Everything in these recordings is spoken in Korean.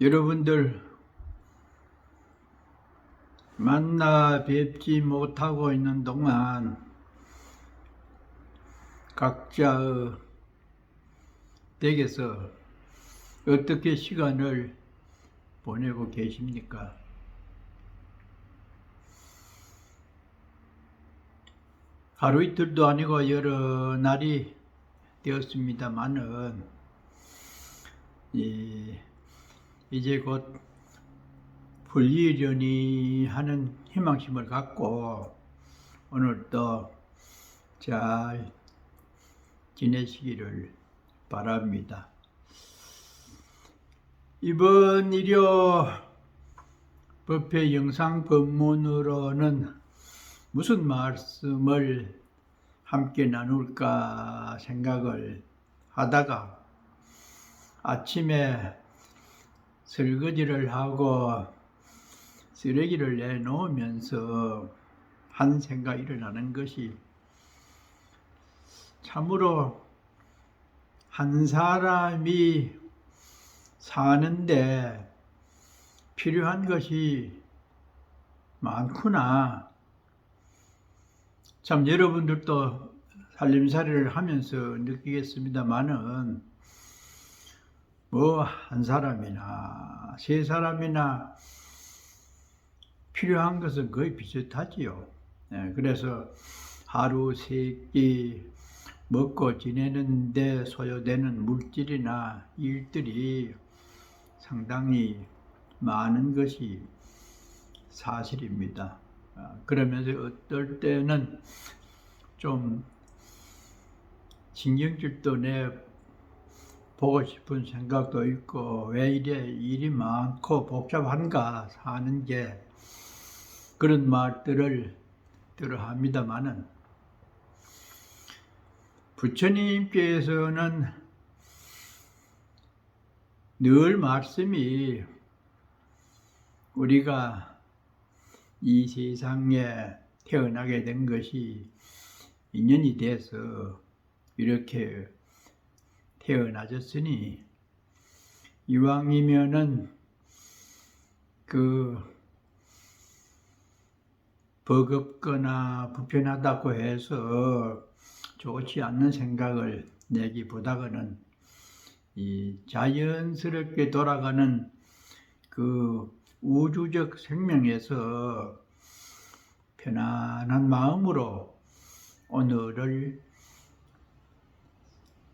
여러분들 만나 뵙지 못하고 있는 동안 각자의 댁에서 어떻게 시간을 보내고 계십니까? 하루 이틀도 아니고 여러 날이 되었습니다마는 이제 곧 풀리려니 하는 희망심을 갖고 오늘도 잘 지내시기를 바랍니다. 이번 일요 법회 영상 법문으로는 무슨 말씀을 함께 나눌까 생각을 하다가 아침에 설거지를 하고 쓰레기를 내놓으면서 한 생각이 일어나는 것이, 참으로 한 사람이 사는데 필요한 것이 많구나. 참 여러분들도 살림살이를 하면서 느끼겠습니다마는 한 사람이나 세 사람이나 필요한 것은 거의 비슷하지요. 그래서 하루 세 끼 먹고 지내는데 소요되는 물질이나 일들이 상당히 많은 것이 사실입니다. 그러면서 어떨 때는 좀 신경질도 내 보고 싶은 생각도 있고, 왜 이래 일이 많고 복잡한가 사는 게, 그런 말들을 들어 합니다마는 부처님께서는 늘 말씀이, 우리가 이 세상에 태어나게 된 것이 인연이 돼서 이렇게 태어나졌으니 이왕이면은 버겁거나 불편하다고 해서 좋지 않는 생각을 내기보다는 이 자연스럽게 돌아가는 그 우주적 생명에서 편안한 마음으로 오늘을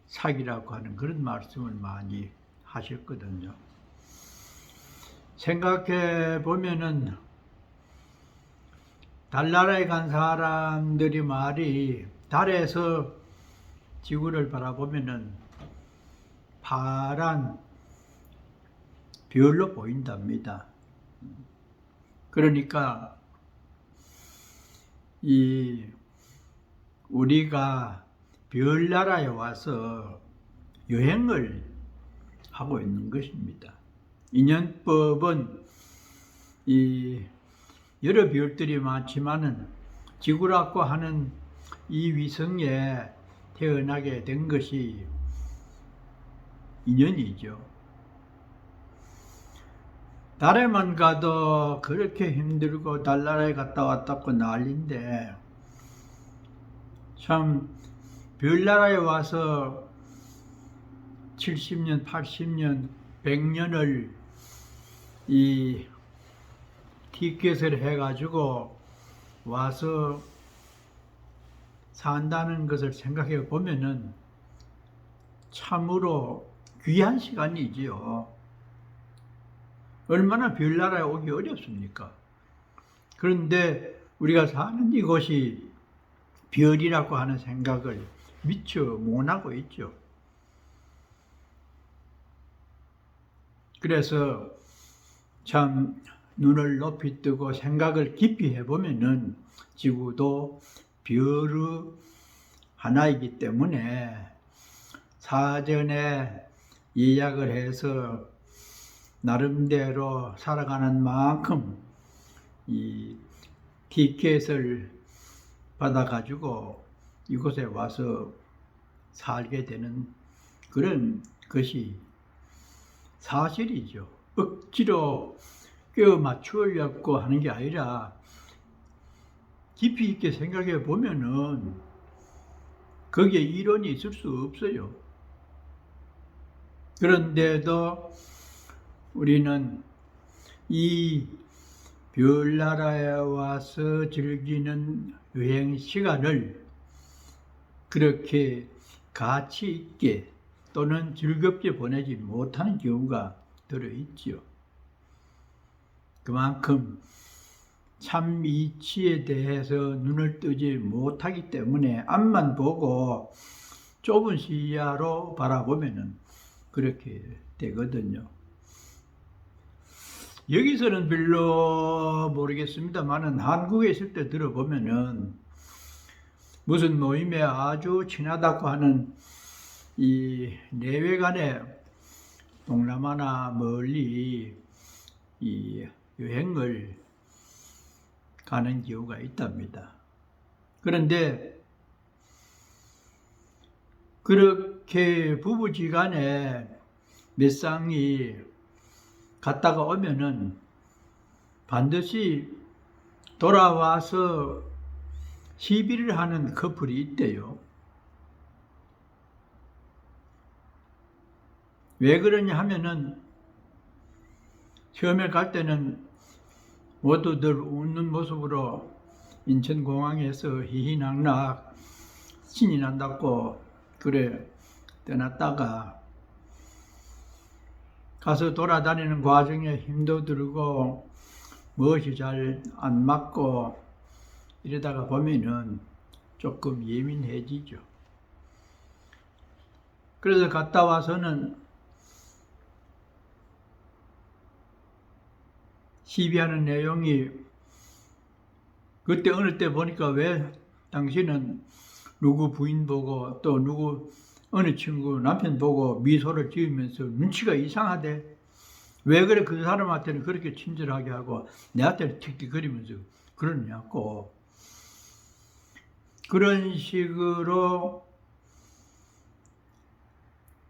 사기라고 하는 그런 말씀을 많이 하셨거든요. 생각해 보면은 달나라에 간 사람들이 말이, 달에서 지구를 바라보면은 파란 별로 보인답니다. 그러니까 우리가 별나라에 와서 여행을 하고 있는 것입니다. 인연법은 여러 별들이 많지만은 지구라고 하는 이 위성에 태어나게 된 것이 인연이죠. 달에만 가도 그렇게 힘들고 달나라에 갔다 왔다고 난리인데, 참 별나라에 와서 70년, 80년, 100년을 이 티켓을 해가지고 와서 산다는 것을 생각해 보면은 참으로 귀한 시간이지요. 얼마나 별나라에 오기 어렵습니까? 그런데 우리가 사는 이곳이 별이라고 하는 생각을 미처 못하고 있죠. 그래서 참 눈을 높이 뜨고 생각을 깊이 해보면은 지구도 별의 하나이기 때문에 사전에 예약을 해서 나름대로 살아가는 만큼 이 티켓을 받아가지고 이곳에 와서 살게 되는 그런 것이 사실이죠. 억지로 껴 맞추려고 하는 게 아니라 깊이 있게 생각해 보면은 거기에 이론이 있을 수 없어요. 그런데도 우리는 이 별나라에 와서 즐기는 여행 시간을 그렇게 가치 있게 또는 즐겁게 보내지 못하는 경우가 들어있죠. 그만큼 참 이치에 대해서 눈을 뜨지 못하기 때문에 앞만 보고 좁은 시야로 바라보면은 그렇게 되거든요. 여기서는 별로 모르겠습니다만은 한국에 있을 때 들어보면은 무슨 모임에 아주 친하다고 하는 이 내외간에 동남아나 멀리 이 여행을 가는 경우가 있답니다. 그런데 그렇게 부부지간에 몇 쌍이 갔다가 오면은 반드시 돌아와서 시비를 하는 커플이 있대요. 왜 그러냐 하면은 처음에 갈 때는 모두들 웃는 모습으로 인천공항에서 희희낙낙 신이 난다고 그래 떠났다가 가서 돌아다니는 과정에 힘도 들고 무엇이 잘 안 맞고 이러다가 보면은 조금 예민해지죠. 그래서 갔다 와서는 시비하는 내용이 그때 어느 때 보니까 왜 당신은 누구 부인 보고 또 누구 어느 친구 남편 보고 미소를 지으면서 눈치가 이상하대. 왜 그래 그 사람한테는 그렇게 친절하게 하고 내한테는 틱틱거리면서 그러냐고. 그런 식으로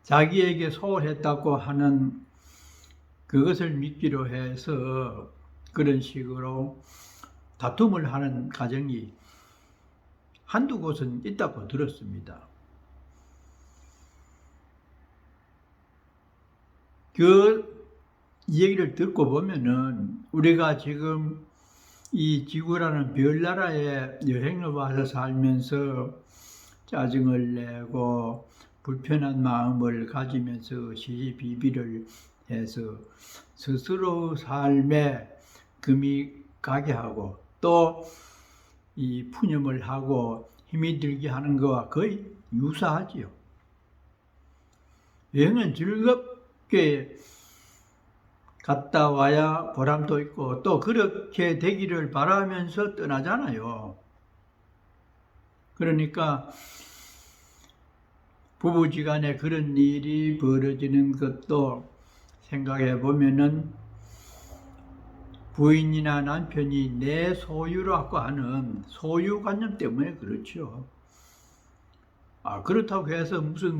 자기에게 소홀했다고 하는 그것을 믿기로 해서 그런 식으로 다툼을 하는 가정이 한두 곳은 있다고 들었습니다. 그 얘기를 듣고 보면은 우리가 지금 이 지구라는 별나라에 여행을 와서 살면서 짜증을 내고 불편한 마음을 가지면서 시시비비를 해서 스스로 삶에 금이 가게 하고 또 이 푸념을 하고 힘이 들게 하는 것과 거의 유사하지요. 여행은 즐겁게 갔다 와야 보람도 있고 또 그렇게 되기를 바라면서 떠나잖아요. 그러니까 부부지간에 그런 일이 벌어지는 것도 생각해 보면은 부인이나 남편이 내 소유라고 하는 소유관념 때문에 그렇죠. 그렇다고 해서 무슨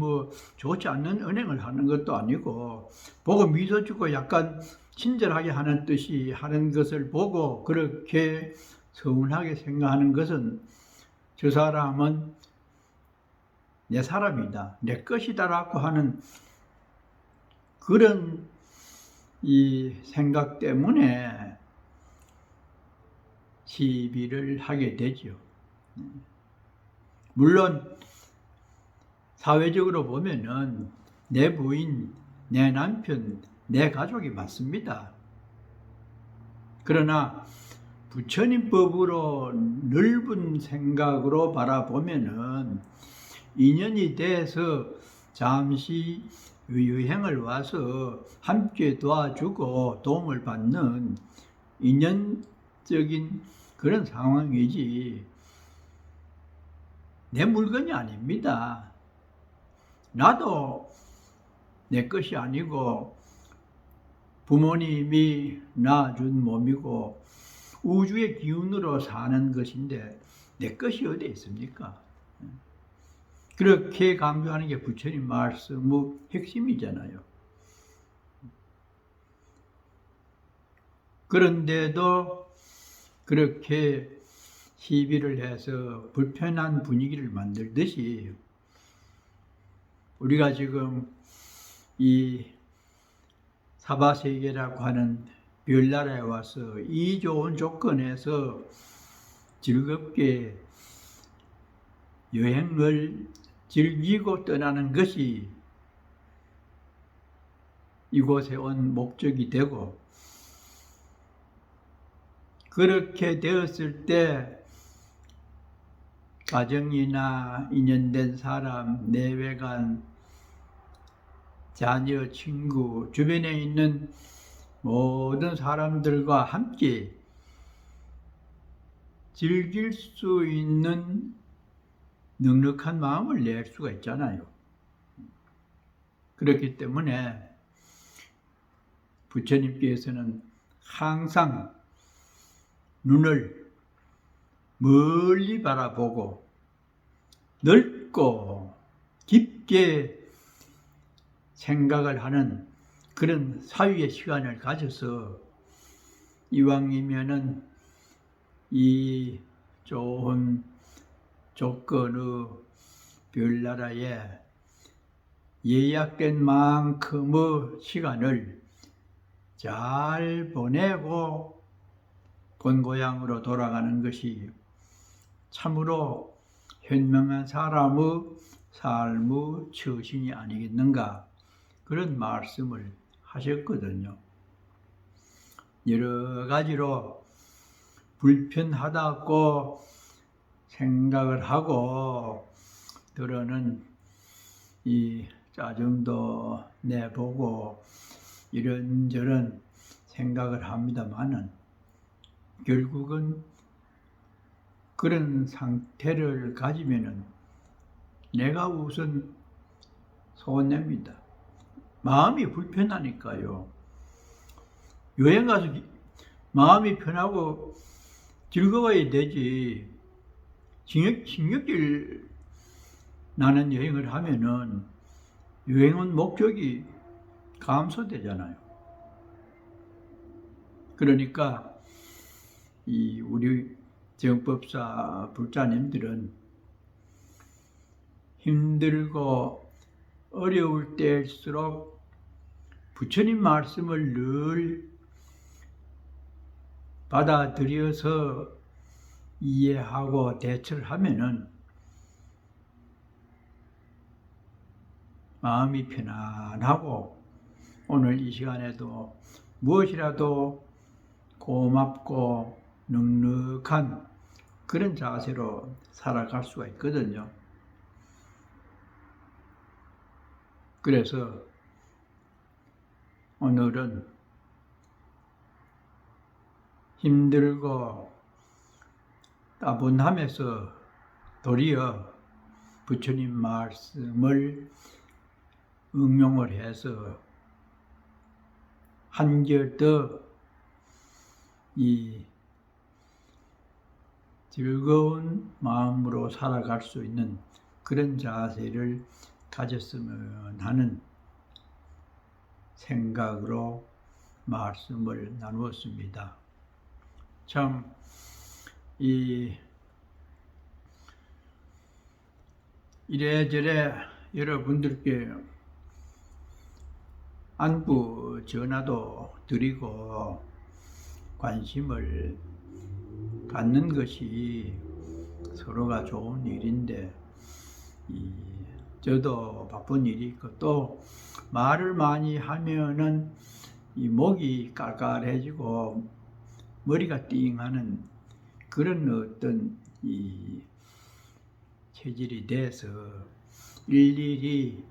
좋지 않는 은행을 하는 것도 아니고 보고 미소 짓고 약간 친절하게 하는 뜻이 하는 것을 보고 그렇게 서운하게 생각하는 것은 저 사람은 내 사람이다, 내 것이다라고 하는 그런 이 생각 때문에 시비를 하게 되죠. 물론 사회적으로 보면은 내 부인, 내 남편, 내 가족이 맞습니다. 그러나 부처님법으로 넓은 생각으로 바라보면은 인연이 돼서 잠시 여행을 와서 함께 도와주고 도움을 받는 인연적인 그런 상황이지 내 물건이 아닙니다. 나도 내 것이 아니고 부모님이 낳아준 몸이고 우주의 기운으로 사는 것인데 내 것이 어디에 있습니까? 그렇게 강조하는 게 부처님 말씀의 핵심이잖아요. 그런데도 그렇게 시비를 해서 불편한 분위기를 만들듯이 우리가 지금 이 사바세계라고 하는 별나라에 와서 이 좋은 조건에서 즐겁게 여행을 즐기고 떠나는 것이 이곳에 온 목적이 되고, 그렇게 되었을 때 가정이나 인연된 사람, 내외간, 자녀, 친구, 주변에 있는 모든 사람들과 함께 즐길 수 있는 넉넉한 마음을 낼 수가 있잖아요. 그렇기 때문에 부처님께서는 항상 눈을 멀리 바라보고 넓고 깊게 생각을 하는 그런 사유의 시간을 가져서 이왕이면은 이 좋은 조건의 별나라에 예약된 만큼의 시간을 잘 보내고 본고향으로 돌아가는 것이 참으로 현명한 사람의 삶의 처신이 아니겠는가, 그런 말씀을 하셨거든요. 여러 가지로 불편하다고 생각을 하고 들어는 이 짜증도 내보고 이런저런 생각을 합니다만은 결국은 그런 상태를 가지면은 내가 우선 손해입니다. 마음이 불편하니까요. 여행 가서 마음이 편하고 즐거워야 되지. 징역질 나는 여행을 하면은 여행은 목적이 감소되잖아요. 그러니까 이 우리 정법사 불자님들은 힘들고 어려울 때일수록 부처님 말씀을 늘 받아들여서 이해하고 대처를 하면은 마음이 편안하고 오늘 이 시간에도 무엇이라도 고맙고 넉넉한 그런 자세로 살아갈 수가 있거든요. 그래서 오늘은 힘들고 따분함에서 도리어 부처님 말씀을 응용을 해서 한결 더 이 즐거운 마음으로 살아갈 수 있는 그런 자세를 가졌으면 하는 생각으로 말씀을 나누었습니다. 참 이래저래 여러분들께 안부 전화도 드리고 관심을 갖는 것이 서로가 좋은 일인데 저도 바쁜 일이 있고 또 말을 많이 하면은 이 목이 깔깔해지고 머리가 띵하는 그런 어떤 이 체질이 돼서 일일이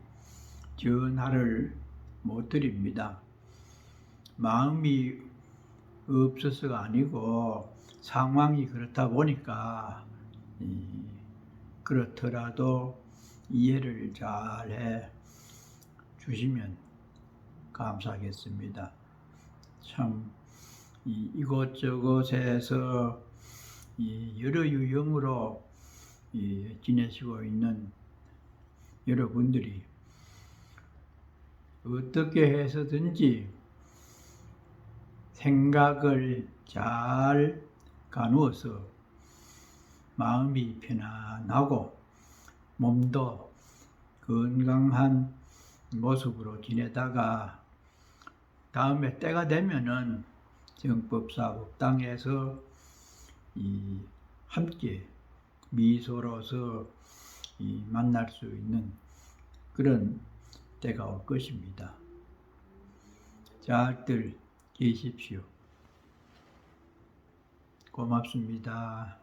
전화를 못 드립니다. 마음이 없어서가 아니고 상황이 그렇다 보니까 그렇더라도 이해를 잘 해 주시면 감사하겠습니다. 참 이곳저곳에서 여러 유형으로 지내시고 있는 여러분들이 어떻게 해서든지 생각을 잘 가누어서 마음이 편안하고 몸도 건강한 모습으로 지내다가 다음에 때가 되면은 정법사법당에서 함께 미소로서 만날 수 있는 그런 때가 올 것입니다. 잘들 계십시오. 고맙습니다.